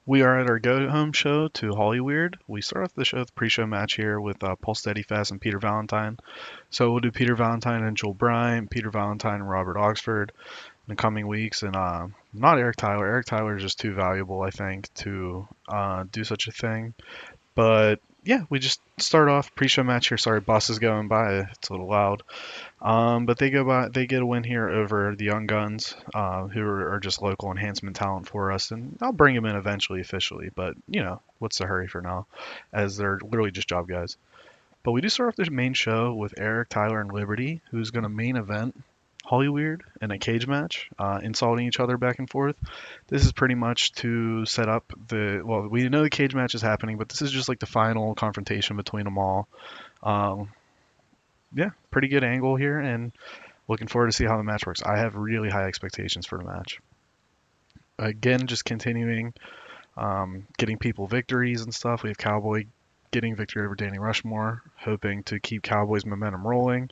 We are at our go-home show to Hollyweird. We start off the show with a pre-show match here with Paul Steadyfast and Peter Valentine. So we'll do Peter Valentine and Joel Bryant, Peter Valentine and Robert Oxford in the coming weeks, and not Eric Tyler. Eric Tyler is just too valuable, I think, to do such a thing. But yeah, we just start off pre-show match here. Sorry, bus is going by. It's a little loud. But they get a win here over the Young Guns, who are just local enhancement talent for us, and I'll bring them in eventually officially. But what's the hurry for now, as they're literally just job guys. But we do start off the main show with Eric, Tyler, and Liberty, who's going to main event Hollyweird in a cage match, insulting each other back and forth. This is pretty much to set up well, we know the cage match is happening, but this is just like the final confrontation between them all. Um, yeah, pretty good angle here, and looking forward to see how the match works. I have really high expectations for the match. Again, just continuing, getting people victories and stuff. We have Cowboy getting victory over Danny Rushmore, hoping to keep Cowboy's momentum rolling.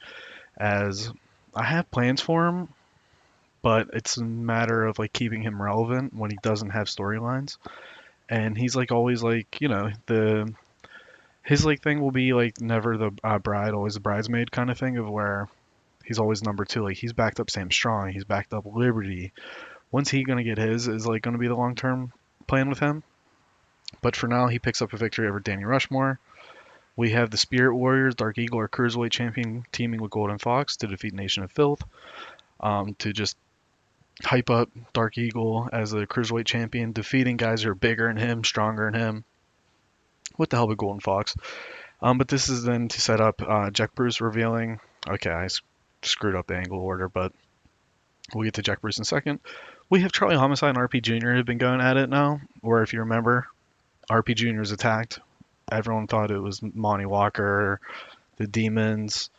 As I have plans for him, but it's a matter of like keeping him relevant when he doesn't have storylines. And he's like always like the his like thing will be like never the bride, always the bridesmaid kind of thing of where he's always number two. Like he's backed up Sam Strong, he's backed up Liberty. When's he gonna get his? Is like gonna be the long term plan with him. But for now, he picks up a victory over Danny Rushmore. We have the Spirit Warriors, Dark Eagle, our cruiserweight champion, teaming with Golden Fox to defeat Nation of Filth. To just hype up Dark Eagle as a cruiserweight champion, defeating guys who are bigger than him, stronger than him, with the help of Golden Fox. But this is then to set up Jack Bruce revealing. Okay, I screwed up the angle order, but we'll get to Jack Bruce in a second. We have Charlie Homicide and RP Jr. have been going at it now, where if you remember, RP Jr. was attacked. Everyone thought it was Monty Walker, the Demons,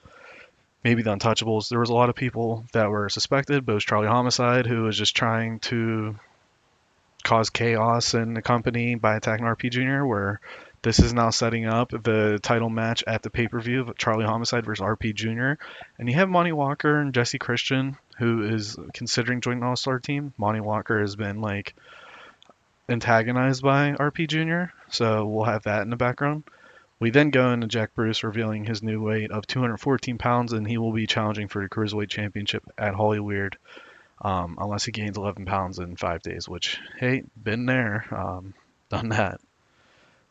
maybe the Untouchables. There was a lot of people that were suspected, but it was Charlie Homicide who was just trying to cause chaos in the company by attacking RP Jr., where this is now setting up the title match at the pay-per-view of Charlie Homicide versus RP Jr. And you have Monty Walker and Jesse Christian, who is considering joining the All-Star team. Monty Walker has been like antagonized by RP Jr., so we'll have that in the background. We then go into Jack Bruce revealing his new weight of 214 pounds, and he will be challenging for the Cruiserweight Championship at Hollyweird, unless he gains 11 pounds in 5 days, which, hey, been there, done that.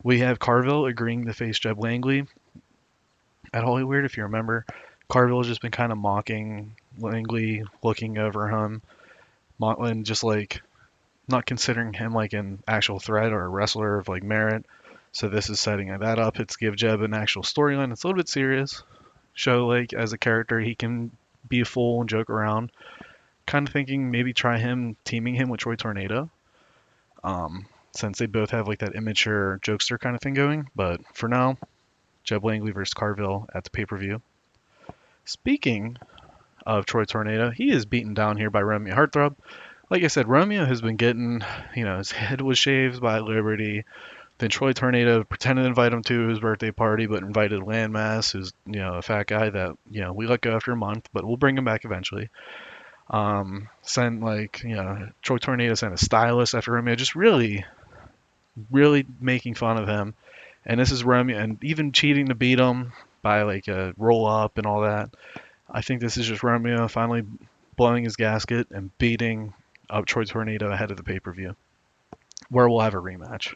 We have Carville agreeing to face Jeb Langley at Hollyweird. If you remember, Carville has just been kind of mocking Langley, looking over him, and just like not considering him like an actual threat or a wrestler of like merit. So this is setting that up. It's give Jeb an actual storyline. It's a little bit serious. Show like as a character he can be a fool and joke around. Kind of thinking maybe try him teaming him with Troy Tornado. Since they both have like that immature jokester kind of thing going. But for now, Jeb Langley versus Carville at the pay-per-view. Speaking of Troy Tornado, he is beaten down here by Romeo Heartthrob. Like I said, Romeo has been getting, his head was shaved by Liberty. Then Troy Tornado pretended to invite him to his birthday party, but invited Landmass, who's, a fat guy that, we let go after a month, but we'll bring him back eventually. Sent Troy Tornado sent a stylist after Romeo, just really, really making fun of him. And this is Romeo, and even cheating to beat him by like a roll up and all that. I think this is just Romeo finally blowing his gasket and beating up Troy Tornado ahead of the pay-per-view, where we'll have a rematch.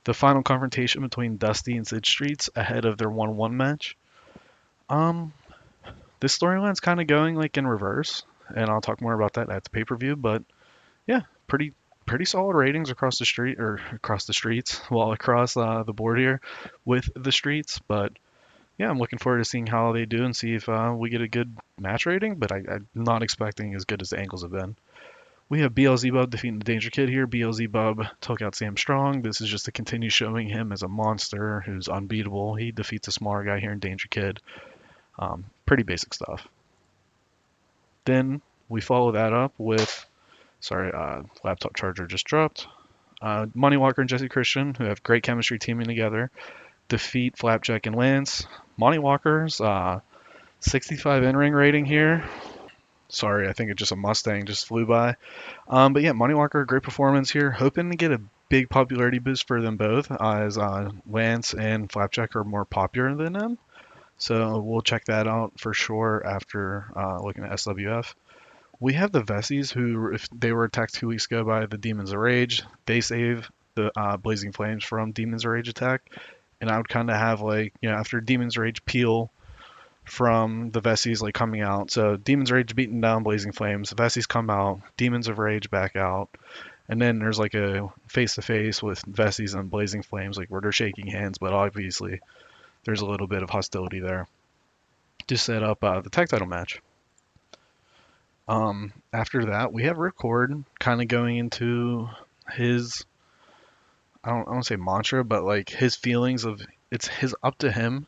The final confrontation between Dusty and Sid Streets ahead of their 1-1 match. Um, this storyline's kind of going like in reverse, and I'll talk more about that at the pay-per-view. But yeah, pretty solid ratings across the street or across the streets, well across the board here with the streets. But yeah, I'm looking forward to seeing how they do and see if we get a good match rating. But I'm not expecting as good as the angles have been. We have BLZ Bub defeating the Danger Kid here. BLZ Bub took out Sam Strong. This is just to continue showing him as a monster who's unbeatable. He defeats a smaller guy here in Danger Kid. Pretty basic stuff. Then we follow that up with, sorry, laptop charger just dropped. Money Walker and Jesse Christian, who have great chemistry teaming together, defeat Flapjack and Lance. Money Walker's 65 in-ring rating here. Sorry, I think it's just a Mustang just flew by. But yeah, Money Walker, great performance here. Hoping to get a big popularity boost for them both, as Lance and Flapjack are more popular than them. So we'll check that out for sure after looking at SWF. We have the Vessies, who, if they were attacked 2 weeks ago by the Demons of Rage, they save the Blazing Flames from Demons of Rage attack. And I would kind of have, like, after Demons of Rage peel from the Vessies, like, coming out. So Demons of Rage beating down Blazing Flames, the Vessies come out, Demons of Rage back out. And then there's like a face-to-face with Vessies and Blazing Flames, like where they're shaking hands, but obviously there's a little bit of hostility there to set up the tag title match. After that, we have Ripcord kind of going into his, I don't want to say mantra, but like his feelings of it's his up to him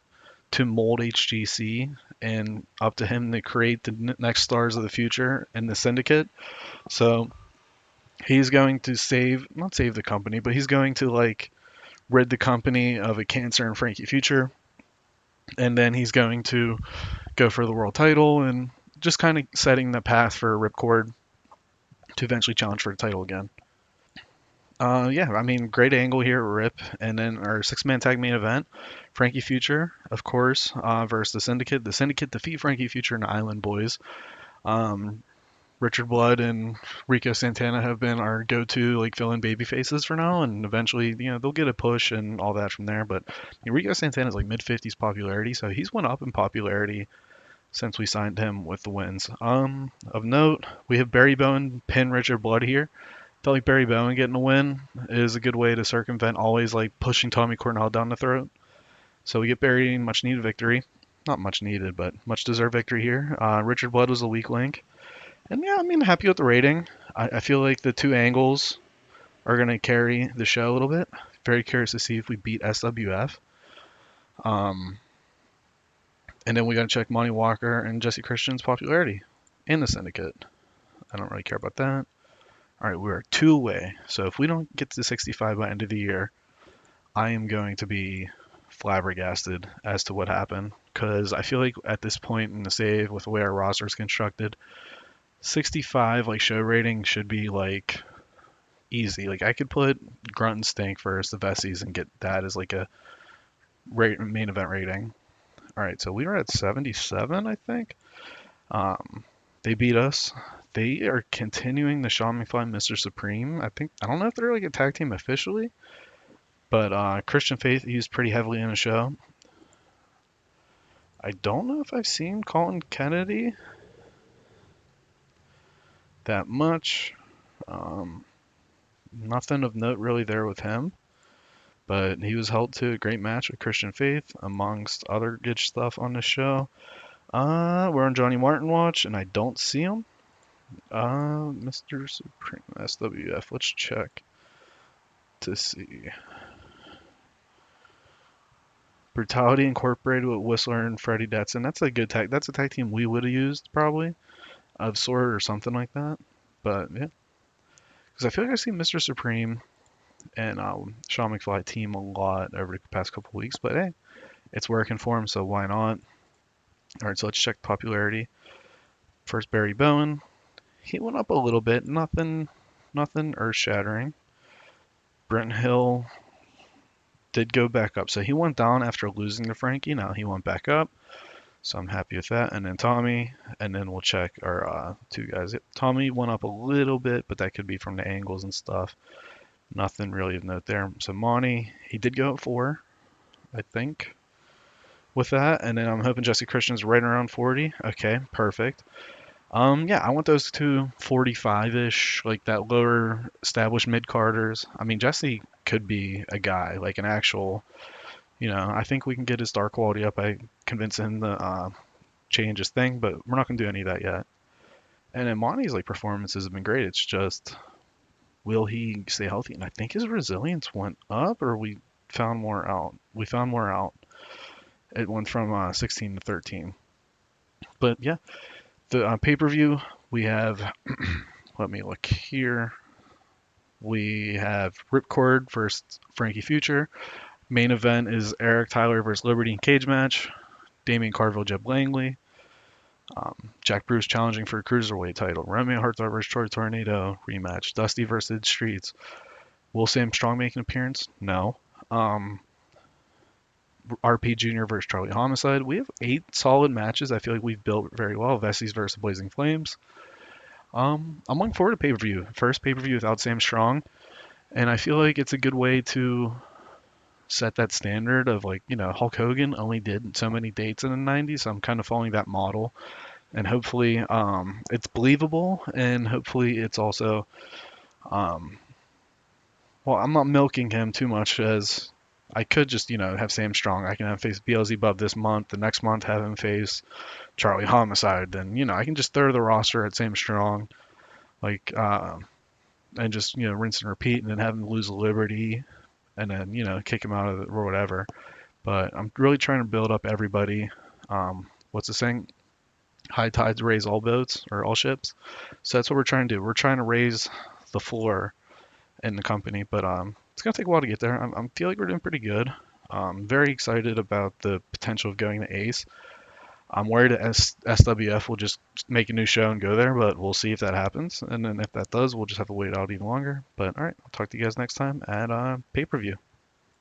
to mold HGC and up to him to create the next stars of the future in the syndicate. So he's going to not save the company, but he's going to like rid the company of a cancer and Frankie Future. And then he's going to go for the world title and just kind of setting the path for Ripcord to eventually challenge for the title again. Yeah, I mean, great angle here, Rip. And then our 6-man tag main event, Frankie Future, of course, versus the Syndicate. The Syndicate defeat Frankie Future and Island Boys. Um, Richard Blood and Rico Santana have been our go-to like fill-in baby faces for now, and eventually, they'll get a push and all that from there. But Rico Santana is like mid-50s popularity, so he's went up in popularity since we signed him with the wins. Of note, we have Barry Bowen pin Richard Blood here. Felt like Barry Bowen getting a win is a good way to circumvent always like pushing Tommy Cornell down the throat. So we get Barry much needed victory. Not much needed, but much deserved victory here. Richard Blood was a weak link. And yeah, I mean, happy with the rating. I feel like the two angles are going to carry the show a little bit. Very curious to see if we beat SWF. And then we got to check Monty Walker and Jesse Christian's popularity in the syndicate. I don't really care about that. All right, we're 2 away. So if we don't get to 65 by end of the year, I am going to be flabbergasted as to what happened. Because I feel like at this point in the save, with the way our roster is constructed, 65 like show rating should be like easy. Like I could put Grunt and Stink versus the Vessies and get that as like a main event rating. All right, so we were at 77, I think. They beat us. They are continuing the Sean McFly Mr. Supreme. I don't know if they're like a tag team officially, but Christian Faith used pretty heavily in the show. I don't know if I've seen Colin Kennedy that much. Nothing of note really there with him, but he was held to a great match with Christian Faith, amongst other good stuff on the show. We're on Johnny Martin watch, and I don't see him. Mr. Supreme SWF. Let's check to see. Brutality Incorporated with Whistler and Freddie Detson. That's a good tag. That's a tag team we would have used probably, of sort or something like that. But yeah, because I feel like I've seen Mr. Supreme and Sean McFly team a lot over the past couple weeks. But hey, it's working for him, so why not? All right, so let's check popularity. First, Barry Bowen. He went up a little bit. Nothing earth-shattering. Brent Hill did go back up. So he went down after losing to Frankie. Now he went back up. So I'm happy with that. And then Tommy. And then we'll check our two guys. Tommy went up a little bit, but that could be from the angles and stuff. Nothing really of note there. So Monty, he did go at 4, I think, with that. And then I'm hoping Jesse Christian's right around 40. Okay, perfect. Yeah, I want those two 45-ish, like that lower established mid-carders. I mean, Jesse could be a guy, like an actual, I think we can get his star quality up by convincing him to change his thing, but we're not going to do any of that yet. And then Monty's like performances have been great. It's just, will he stay healthy? And I think his resilience went up, or we found more out. We found more out. It went from 16 to 13. But yeah. The pay-per-view, we have, let me look here. We have Ripcord versus Frankie Future. Main event is Eric Tyler versus Liberty in cage match. Damian Carville, Jeb Langley. Jack Bruce challenging for a cruiserweight title. Romeo Hart versus Troy Tornado rematch. Dusty versus Streets. Will Sam Strong make an appearance? No. Um, RP Jr. versus Charlie Homicide. We have 8 solid matches. I feel like we've built very well. Vessies versus Blazing Flames. I'm looking forward to pay-per-view. First pay-per-view without Sam Strong, and I feel like it's a good way to set that standard of like, Hulk Hogan only did so many dates in the 90s. So I'm kind of following that model, and hopefully it's believable, and hopefully it's also um, well, I'm not milking him too much as I could just, have Sam Strong. I can have him face Beelzebub this month. The next month have him face Charlie Homicide. Then, I can just throw the roster at Sam Strong, like, and just, rinse and repeat, and then have him lose Liberty, and then, kick him out of it or whatever. But I'm really trying to build up everybody. What's the saying? High tides raise all boats or all ships. So that's what we're trying to do. We're trying to raise the floor in the company, but it's gonna take a while to get there. I feel like we're doing pretty good. Very excited about the potential of going to Ace. I'm worried that SWF will just make a new show and go there, but we'll see if that happens. And then if that does, we'll just have to wait out even longer. But all right, I'll talk to you guys next time at pay-per-view.